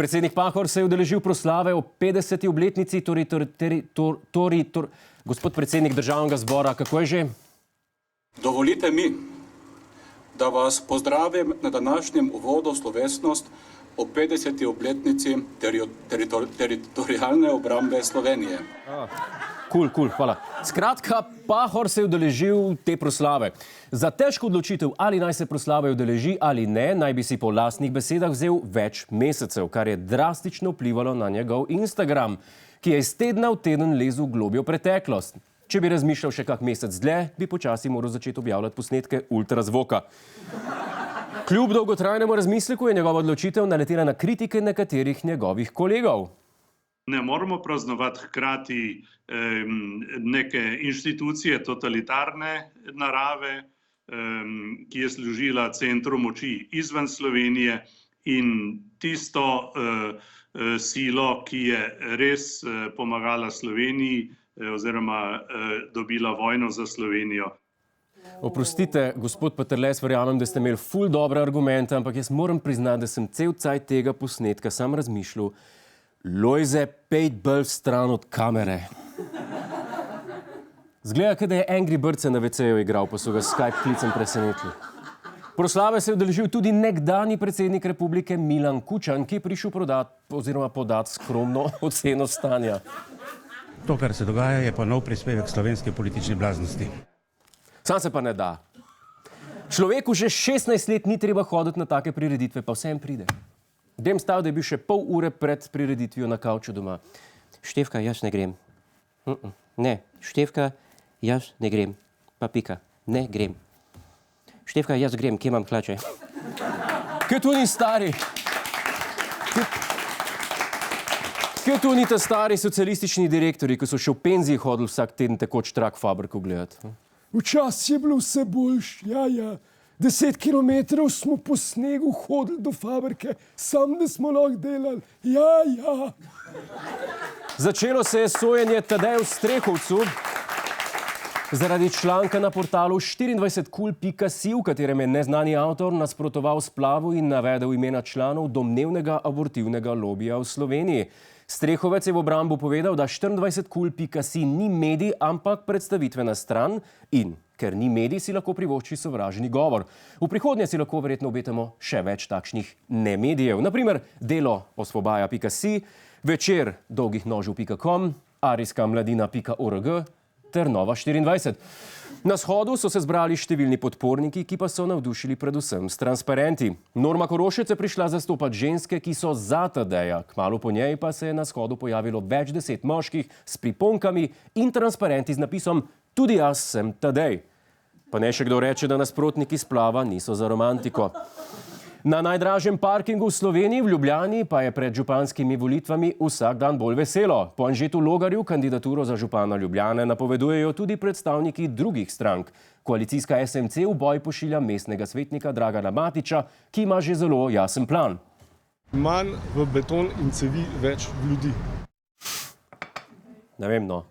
Predsednik Pahor se je udeležil proslave o 50. obletnici, gospod predsednik državnega zbora, kako je že? Dovolite mi, da vas pozdravim na današnjem uvodu v slovesnost o 50. obletnici teritorialne obrambe Slovenije. Kul, hvala. Skratka, Pahor se je udeležil te proslave. Za težko odločitev, ali naj se proslave udeleži ali ne, naj bi si po lastnih besedah vzel več mesecev, kar je drastično vplivalo na njegov Instagram, ki je iz tedna v teden lezel globjo preteklost. Če bi razmišljal še kak mesec dlje, bi počasi moral začeti objavljati posnetke ultrazvoka. Kljub dolgotrajnemu razmisleku je njegova odločitev naletela na kritike nekaterih njegovih kolegov. Ne moramo praznovati hkrati neke inštitucije totalitarne narave, ki je služila centru moči izven Slovenije, in tisto silo, ki je res pomagala Sloveniji oziroma dobila vojno za Slovenijo. Oprostite, gospod Peterle, verjamem, da ste imeli ful dobre argumente, ampak jaz moram priznati, da sem cel cajt tega posnetka sam razmišljal, Lojze, pejt bolj stran od kamere. Zgleda, kot da je Angry Birds na WC-ju igral, pa so ga Skype klicem presenetili. Proslave se je udeležil tudi nekdanji predsednik republike Milan Kučan, ki je prišel podati skromno oceno stanja. To, kar se dogaja, je pa nov prispevek slovenske politične blaznosti. Sam se pa ne da. Človeku že 16 let ni treba hoditi na take prireditve, pa vsem pride. Dem stav, da je bil še pol ure pred prireditvijo na kavču doma. Štefka, jaz ne grem. Ne, Štefka, jaz ne grem. Pa pika, ne grem. Štefka, jaz grem, kje imam hlače? Kaj to ni stari? Kaj to ni ta stari socialistični direktori, ki so še v penziji hodili vsak teden tekoč trak fabriko gledati? Včasih je bilo vse boljš, ja. 10 kilometrov smo po snegu hodili do fabrike, sam da smo lahko delali, ja. Začelo se je sojenje Tadeju Strehovcu zaradi članka na portalu 24kul.si, v katerem je neznani avtor nasprotoval splavu in navedel imena članov domnevnega abortivnega lobija v Sloveniji. Strehovec je v obrambu povedal, da 24kul.si ni medij, ampak predstavitvena stran in ker ni medij, si lahko privošči sovražni govor. V prihodnje si lahko verjetno obetamo še več takšnih nemedijev. Naprimer, Delo osvobaja.si, Večer dolgihnožev.com, arijskamladina.org ter Nova24. Na shodu so se zbrali številni podporniki, ki pa so navdušili predvsem s transparenti. Norma Korošec je prišla zastopati ženske, ki so za Tadeja. Kmalu po njej pa se je na shodu pojavilo več 10 moških s priponkami in transparenti z napisom Tudi jaz sem Tadej. Pa ne še kdo reče, da nasprotniki splava niso za romantiko. Na najdražjem parkingu v Sloveniji, v Ljubljani, pa je pred županskimi volitvami vsak dan bolj veselo. Po Anžetu Logarju kandidaturo za župana Ljubljane napovedujejo tudi predstavniki drugih strank. Koalicijska SMC v boj pošilja mestnega svetnika Dragana Matiča, ki ima že zelo jasen plan. Manj v beton in cevi, več ljudi. Ne vem, no.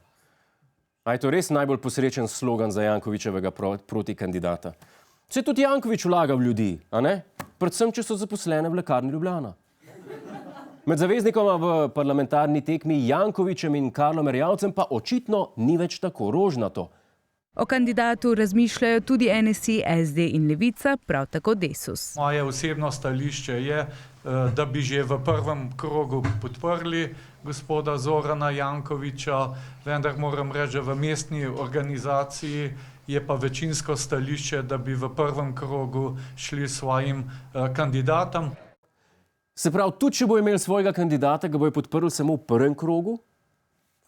A je to res najbolj posrečen slogan za Jankovićevega protikandidata? Se tudi Janković vlaga v ljudi, a ne? Predvsem, če so zaposlene v lekarni Ljubljana. Med zaveznikoma v parlamentarni tekmi Jankovićem in Karlom Erjavcem pa očitno ni več tako rožnato. O kandidatu razmišljajo tudi NSI, SD in Levica, prav tako Desus. Moje osebno stališče je, da bi že v prvem krogu podprli gospoda Zorana Jankovića, vendar moram reči, da v mestni organizaciji je pa večinsko stališče, da bi v prvem krogu šli svojim kandidatom. Se pravi, tudi če bo imel svojega kandidata, ga bojo podprli samo v prvem krogu?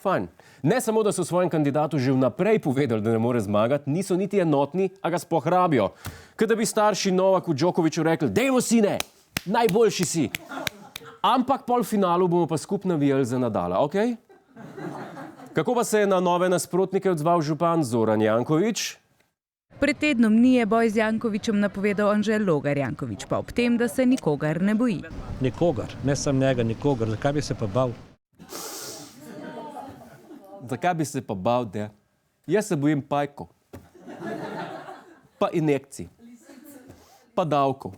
Fajn. Ne samo, da so svojim kandidatu že vnaprej povedali, da ne more zmagati, niso niti enotni, a ga sploh rabijo. Kot da bi starši Novaku Djokoviću rekli, dajmo sine, najboljši si. Ampak polfinalu bomo pa skupaj navijali za Nadala, okej? Kako pa se je na nove nasprotnike odzval župan Zoran Janković? Pred tednom dni je boj z Jankovićem napovedal Anže Logar. Janković pa ob tem, da se nikogar ne boji. Nikogar, ne sam njega, nikogar. Zakaj bi se pa bal? Zakaj bi se pa bal, da? Jaz se bojim pajkov. Pa injekcij. Pa davkov.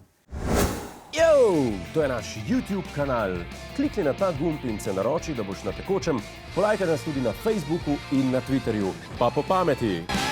Yo! To je naš YouTube kanal. Klikni na ta gumb in se naroči, da boš na tekočem. Polajkaj nas tudi na Facebooku in na Twitterju. Pa po pameti!